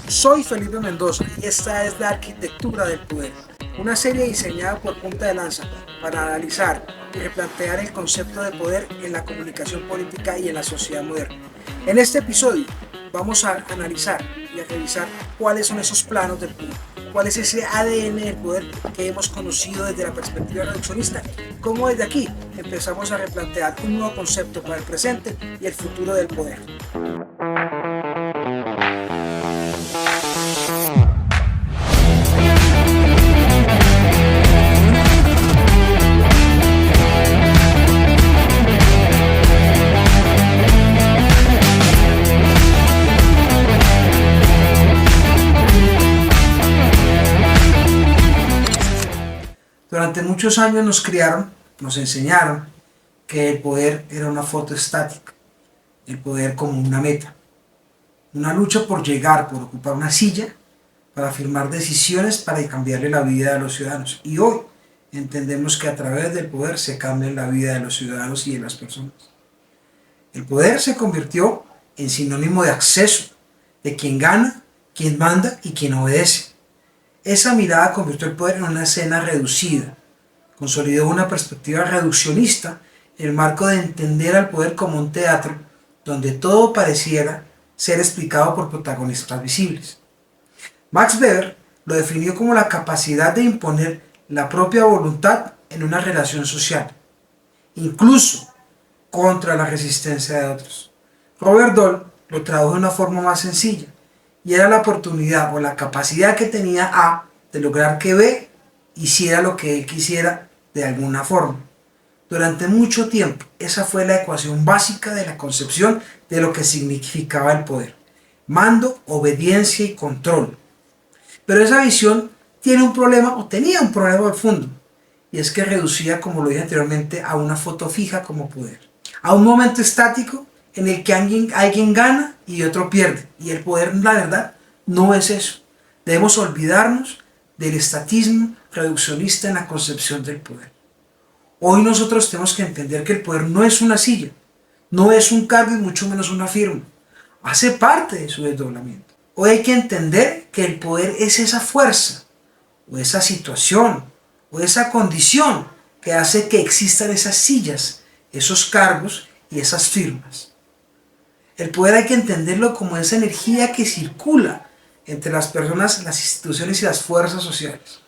Soy Felipe Mendoza y esta es La Arquitectura del Poder, una serie diseñada por Punta de Lanza para analizar y replantear el concepto de poder en la comunicación política y en la sociedad moderna. En este episodio vamos a analizar y a revisar cuáles son esos planos del poder, cuál es ese ADN del poder que hemos conocido desde la perspectiva reduccionista, cómo desde aquí empezamos a replantear un nuevo concepto para el presente y el futuro del poder. Durante muchos años nos criaron, nos enseñaron que el poder era una foto estática, el poder como una meta, una lucha por llegar, por ocupar una silla, para firmar decisiones para cambiarle la vida a los ciudadanos. Y hoy entendemos que a través del poder se cambia la vida de los ciudadanos y de las personas. El poder se convirtió en sinónimo de acceso, de quien gana, quien manda y quien obedece. Esa mirada convirtió el poder en una escena reducida, consolidó una perspectiva reduccionista en el marco de entender al poder como un teatro donde todo pareciera ser explicado por protagonistas visibles. Max Weber lo definió como la capacidad de imponer la propia voluntad en una relación social, incluso contra la resistencia de otros. Robert Dole lo tradujo de una forma más sencilla, y era la oportunidad o la capacidad que tenía A de lograr que B hiciera lo que él quisiera de alguna forma. Durante mucho tiempo, esa fue la ecuación básica de la concepción de lo que significaba el poder. Mando, obediencia y control. Pero esa visión tiene un problema, o tenía un problema al fondo, y es que reducía, como lo dije anteriormente, a una foto fija como poder. A un momento estático en el que alguien gana y otro pierde. Y el poder, la verdad, no es eso. Debemos olvidarnos del estatismo reduccionista en la concepción del poder. Hoy nosotros tenemos que entender que el poder no es una silla, no es un cargo y mucho menos una firma. Hace parte de su desdoblamiento. Hoy hay que entender que el poder es esa fuerza, o esa situación, o esa condición que hace que existan esas sillas, esos cargos y esas firmas. El poder hay que entenderlo como esa energía que circula entre las personas, las instituciones y las fuerzas sociales.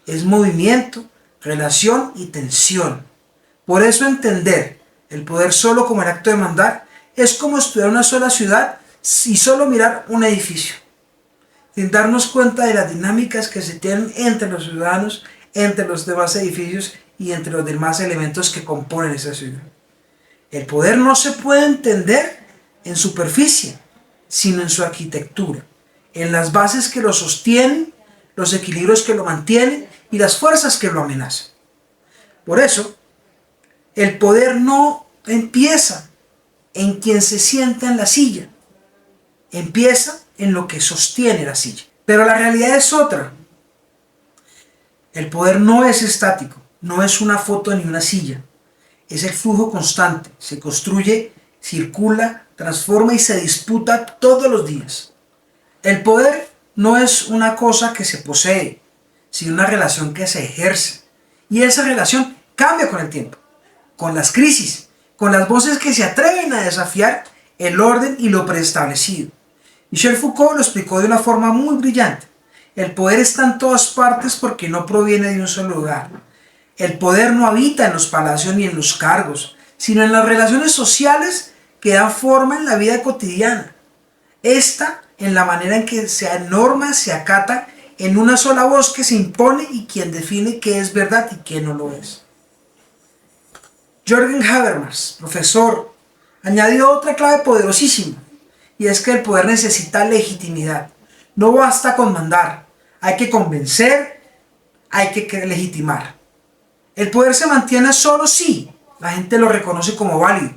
Es movimiento, relación y tensión. Por eso entender el poder solo como el acto de mandar es como estudiar una sola ciudad y solo mirar un edificio, sin darnos cuenta de las dinámicas que se tienen entre los ciudadanos, entre los demás edificios y entre los demás elementos que componen esa ciudad. El poder no se puede entender en superficie, sino en su arquitectura, en las bases que lo sostienen, los equilibrios que lo mantienen y las fuerzas que lo amenazan. Por eso, el poder no empieza en quien se sienta en la silla, empieza en lo que sostiene la silla. Pero la realidad es otra. El poder no es estático, no es una foto ni una silla, es el flujo constante, se construye, circula, transforma y se disputa todos los días. El poder no es una cosa que se posee, sino una relación que se ejerce. Y esa relación cambia con el tiempo, con las crisis, con las voces que se atreven a desafiar el orden y lo preestablecido. Michel Foucault lo explicó de una forma muy brillante. El poder está en todas partes porque no proviene de un solo lugar. El poder no habita en los palacios ni en los cargos, sino en las relaciones sociales que dan forma en la vida cotidiana. Esta en la manera en que se norma, se acata en una sola voz que se impone y quien define qué es verdad y qué no lo es. Jürgen Habermas, profesor, añadió otra clave poderosísima, y es que el poder necesita legitimidad. No basta con mandar, hay que convencer, hay que legitimar. El poder se mantiene solo si la gente lo reconoce como válido,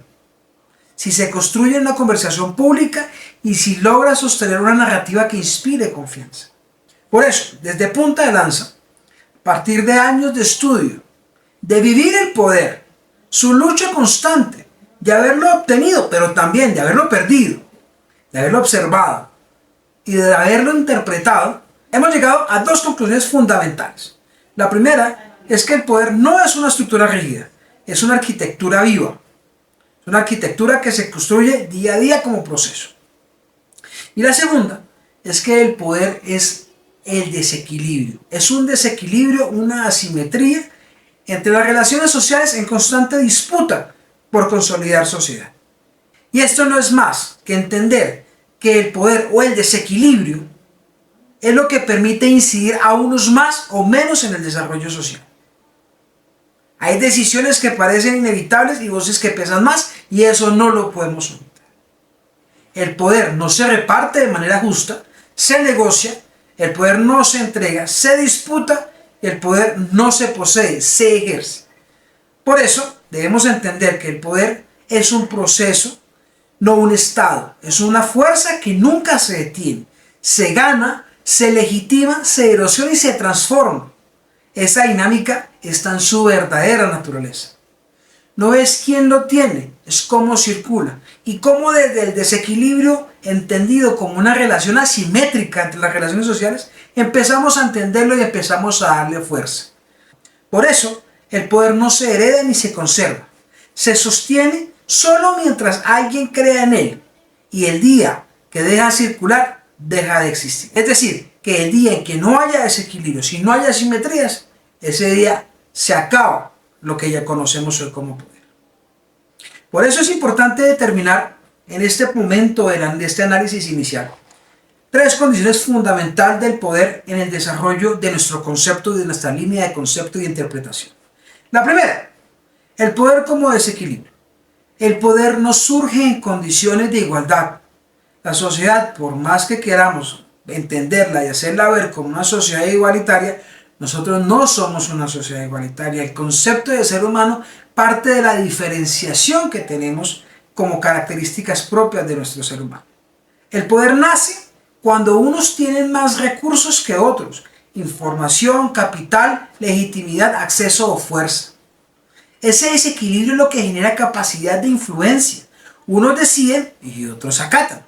si se construye una conversación pública y si logra sostener una narrativa que inspire confianza. Por eso, desde Punta de Lanza, a partir de años de estudio, de vivir el poder, su lucha constante, de haberlo obtenido, pero también de haberlo perdido, de haberlo observado, y de haberlo interpretado, hemos llegado a dos conclusiones fundamentales. La primera es que el poder no es una estructura rígida, es una arquitectura viva. Es una arquitectura que se construye día a día como proceso. Y la segunda es que el poder es el desequilibrio. Es un desequilibrio, una asimetría entre las relaciones sociales en constante disputa por consolidar sociedad. Y esto no es más que entender que el poder o el desequilibrio es lo que permite incidir a unos más o menos en el desarrollo social. Hay decisiones que parecen inevitables y voces que pesan más, y eso no lo podemos omitir. El poder no se reparte de manera justa, se negocia, el poder no se entrega, se disputa, el poder no se posee, se ejerce. Por eso debemos entender que el poder es un proceso, no un estado. Es una fuerza que nunca se detiene, se gana, se legitima, se erosiona y se transforma. Esa dinámica está en su verdadera naturaleza. No es quién lo tiene, es cómo circula. Y cómo desde el desequilibrio, entendido como una relación asimétrica entre las relaciones sociales, empezamos a entenderlo y empezamos a darle fuerza. Por eso, el poder no se hereda ni se conserva. Se sostiene solo mientras alguien crea en él. Y el día que deja circular, deja de existir. Es decir, que el día en que no haya desequilibrio, si no haya asimetrías, ese día se acaba lo que ya conocemos hoy como poder. Por eso es importante determinar en este momento de este análisis inicial tres condiciones fundamentales del poder en el desarrollo de nuestro concepto y de nuestra línea de concepto y de interpretación. La primera, el poder como desequilibrio. El poder no surge en condiciones de igualdad. La sociedad, por más que queramos entenderla y hacerla ver como una sociedad igualitaria, nosotros no somos una sociedad igualitaria. El concepto de ser humano parte de la diferenciación que tenemos como características propias de nuestro ser humano. El poder nace cuando unos tienen más recursos que otros: información, capital, legitimidad, acceso o fuerza. Ese desequilibrio es lo que genera capacidad de influencia. Unos deciden y otros acatan.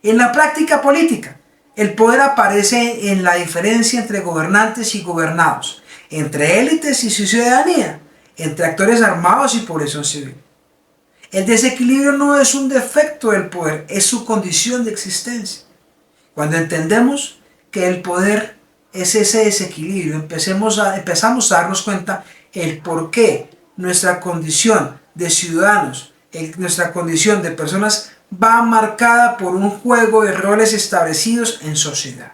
En la práctica política, el poder aparece en la diferencia entre gobernantes y gobernados, entre élites y su ciudadanía, entre actores armados y población civil. El desequilibrio no es un defecto del poder, es su condición de existencia. Cuando entendemos que el poder es ese desequilibrio, empezamos a darnos cuenta el por qué nuestra condición de ciudadanos, nuestra condición de personas va marcada por un juego de roles establecidos en sociedad.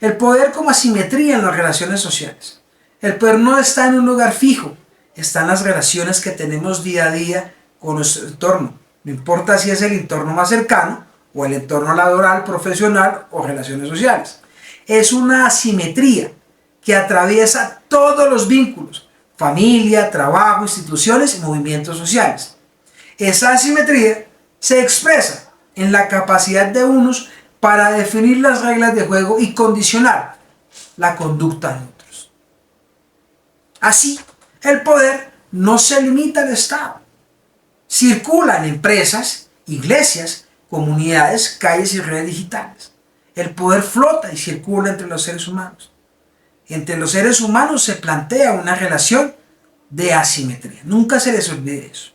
El poder como asimetría en las relaciones sociales. El poder no está en un lugar fijo, está en las relaciones que tenemos día a día con nuestro entorno. No importa si es el entorno más cercano o el entorno laboral, profesional o relaciones sociales. Es una asimetría que atraviesa todos los vínculos: familia, trabajo, instituciones y movimientos sociales. Esa asimetría se expresa en la capacidad de unos para definir las reglas de juego y condicionar la conducta de otros. Así, el poder no se limita al Estado. Circula en empresas, iglesias, comunidades, calles y redes digitales. El poder flota y circula entre los seres humanos. Entre los seres humanos se plantea una relación de asimetría. Nunca se les olvide eso.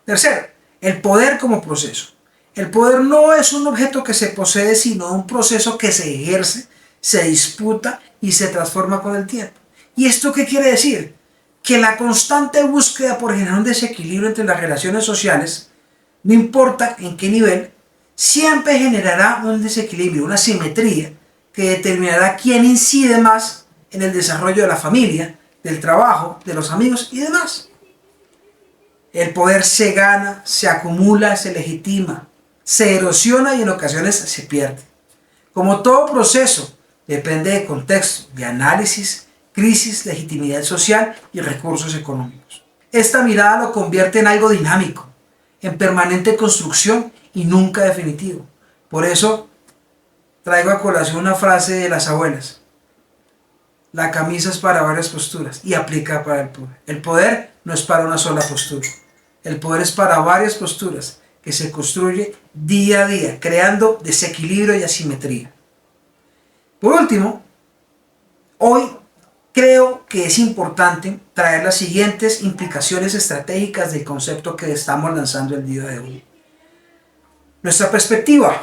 Tercero, el poder como proceso. El poder no es un objeto que se posee, sino un proceso que se ejerce, se disputa y se transforma con el tiempo. ¿Y esto qué quiere decir? Que la constante búsqueda por generar un desequilibrio entre las relaciones sociales, no importa en qué nivel, siempre generará un desequilibrio, una asimetría que determinará quién incide más en el desarrollo de la familia, del trabajo, de los amigos y demás. El poder se gana, se acumula, se legitima, se erosiona y en ocasiones se pierde. Como todo proceso, depende de contexto, de análisis, crisis, legitimidad social y recursos económicos. Esta mirada lo convierte en algo dinámico, en permanente construcción y nunca definitivo. Por eso traigo a colación una frase de las abuelas: la camisa es para varias posturas, y aplica para el poder. El poder no es para una sola postura. El poder es para varias posturas que se construye día a día, creando desequilibrio y asimetría. Por último, hoy creo que es importante traer las siguientes implicaciones estratégicas del concepto que estamos lanzando el día de hoy. Nuestra perspectiva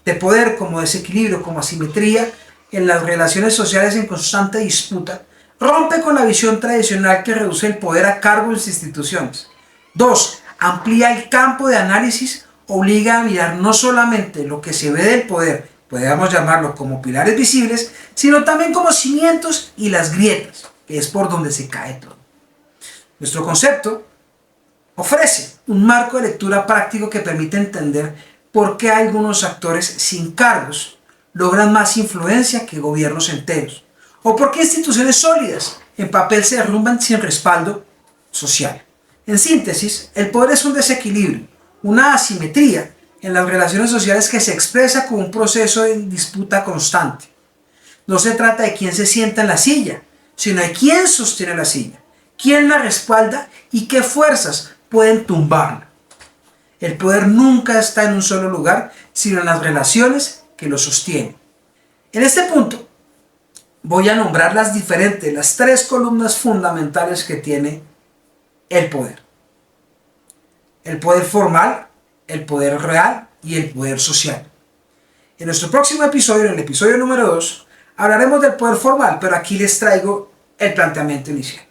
de poder como desequilibrio, como asimetría en las relaciones sociales en constante disputa, rompe con la visión tradicional que reduce el poder a cargo de las instituciones. 2. Amplía el campo de análisis, obliga a mirar no solamente lo que se ve del poder, podríamos llamarlo como pilares visibles, sino también como cimientos y las grietas, que es por donde se cae todo. Nuestro concepto ofrece un marco de lectura práctico que permite entender por qué algunos actores sin cargos logran más influencia que gobiernos enteros, o por qué instituciones sólidas en papel se derrumban sin respaldo social. En síntesis, el poder es un desequilibrio, una asimetría en las relaciones sociales que se expresa como un proceso de disputa constante. No se trata de quién se sienta en la silla, sino de quién sostiene la silla, quién la respalda y qué fuerzas pueden tumbarla. El poder nunca está en un solo lugar, sino en las relaciones que lo sostienen. En este punto, voy a nombrar las tres columnas fundamentales que tiene el poder. El poder formal, el poder real y el poder social. En nuestro próximo episodio, en el episodio número 2, hablaremos del poder formal, pero aquí les traigo el planteamiento inicial.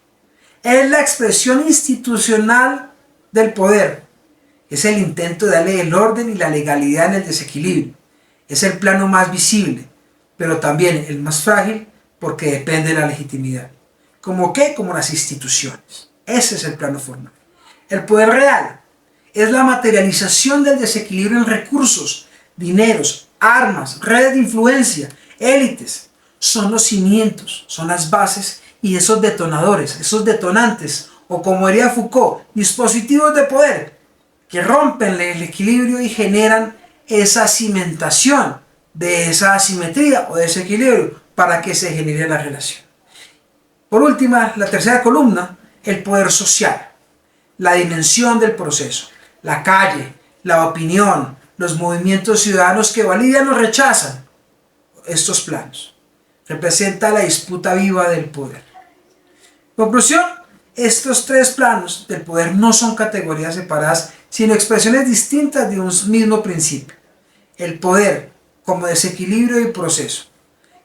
Es la expresión institucional del poder. Es el intento de darle el orden y la legalidad en el desequilibrio. Es el plano más visible, pero también el más frágil porque depende de la legitimidad. ¿Cómo qué? Como las instituciones. Ese es el plano formal. El poder real es la materialización del desequilibrio en recursos, dineros, armas, redes de influencia, élites. Son los cimientos, son las bases y esos detonadores, esos detonantes, o como diría Foucault, dispositivos de poder que rompen el equilibrio y generan esa cimentación de esa asimetría o desequilibrio para que se genere la relación. Por último, la tercera columna, el poder social, la dimensión del proceso, la calle, la opinión, los movimientos ciudadanos que validan o rechazan estos planos. Representa la disputa viva del poder. Conclusión, estos tres planos del poder no son categorías separadas, sino expresiones distintas de un mismo principio. El poder como desequilibrio y proceso.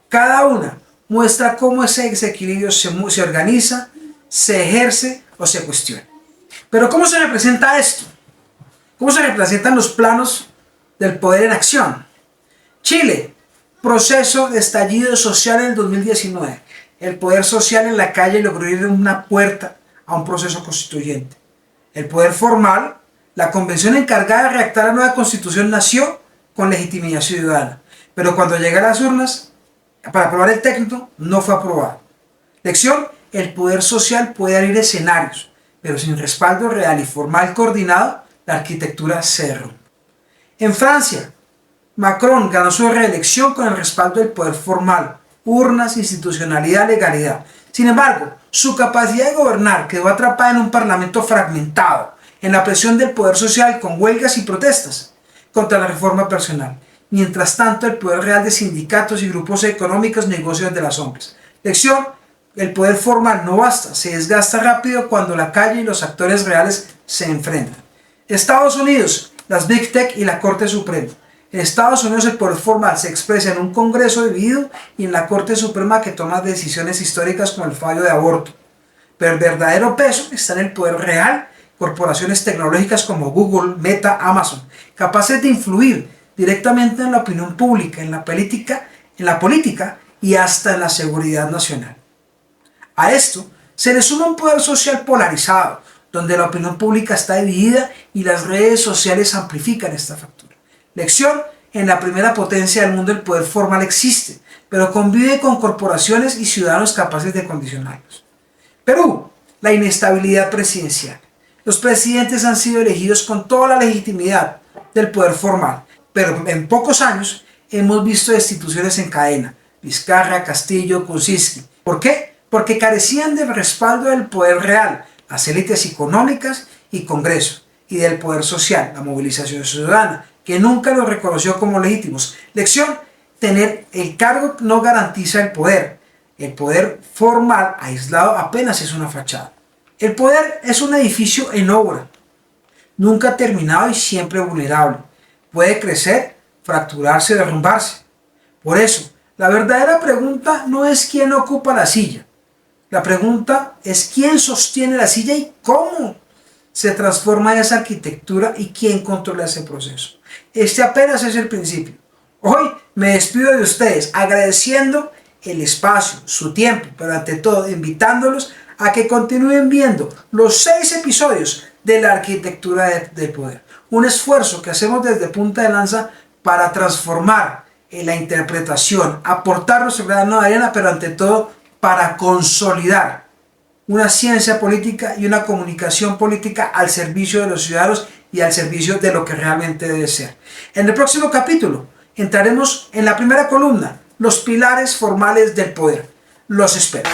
Cada una muestra cómo ese desequilibrio se organiza, se ejerce o se cuestiona. Pero ¿cómo se representa esto? ¿Cómo se representan los planos del poder en acción? Chile, proceso de estallido social en el 2019. El poder social en la calle logró abrir una puerta a un proceso constituyente. El poder formal, la convención encargada de redactar la nueva constitución nació con legitimidad ciudadana, pero cuando llega a las urnas para aprobar el texto no fue aprobado. Lección, el poder social puede abrir escenarios, pero sin respaldo real y formal coordinado, la arquitectura se derrumba. En Francia, Macron ganó su reelección con el respaldo del poder formal, urnas, institucionalidad, legalidad. Sin embargo, su capacidad de gobernar quedó atrapada en un parlamento fragmentado, en la presión del poder social con huelgas y protestas contra la reforma personal. Mientras tanto, el poder real de sindicatos y grupos económicos negocian de las sombras. Lección, el poder formal no basta, se desgasta rápido cuando la calle y los actores reales se enfrentan. Estados Unidos, las Big Tech y la Corte Suprema. En Estados Unidos el poder formal se expresa en un Congreso dividido y en la Corte Suprema que toma decisiones históricas como el fallo de aborto. Pero el verdadero peso está en el poder real, corporaciones tecnológicas como Google, Meta, Amazon, capaces de influir directamente en la opinión pública, en la política y hasta en la seguridad nacional. A esto se le suma un poder social polarizado, donde la opinión pública está dividida y las redes sociales amplifican esta factura. Lección, en la primera potencia del mundo el poder formal existe, pero convive con corporaciones y ciudadanos capaces de condicionarlos. Perú, la inestabilidad presidencial. Los presidentes han sido elegidos con toda la legitimidad del poder formal, pero en pocos años hemos visto instituciones en cadena, Vizcarra, Castillo, Kuczynski. ¿Por qué? Porque carecían del respaldo del poder real, las élites económicas y Congreso, y del poder social, la movilización ciudadana, que nunca los reconoció como legítimos. Lección, tener el cargo no garantiza el poder. El poder formal, aislado, apenas es una fachada. El poder es un edificio en obra, nunca terminado y siempre vulnerable. Puede crecer, fracturarse, derrumbarse. Por eso, la verdadera pregunta no es quién ocupa la silla. La pregunta es quién sostiene la silla y cómo se transforma esa arquitectura y quién controla ese proceso. Este apenas es el principio. Hoy me despido de ustedes agradeciendo el espacio, su tiempo, pero ante todo invitándolos a que continúen viendo los 6 episodios de la arquitectura del poder. Un esfuerzo que hacemos desde Punta de Lanza para transformar la interpretación, aportar nuestro grano de arena, pero ante todo para consolidar una ciencia política y una comunicación política al servicio de los ciudadanos y al servicio de lo que realmente debe ser. En el próximo capítulo entraremos en la primera columna, los pilares formales del poder. Los espero.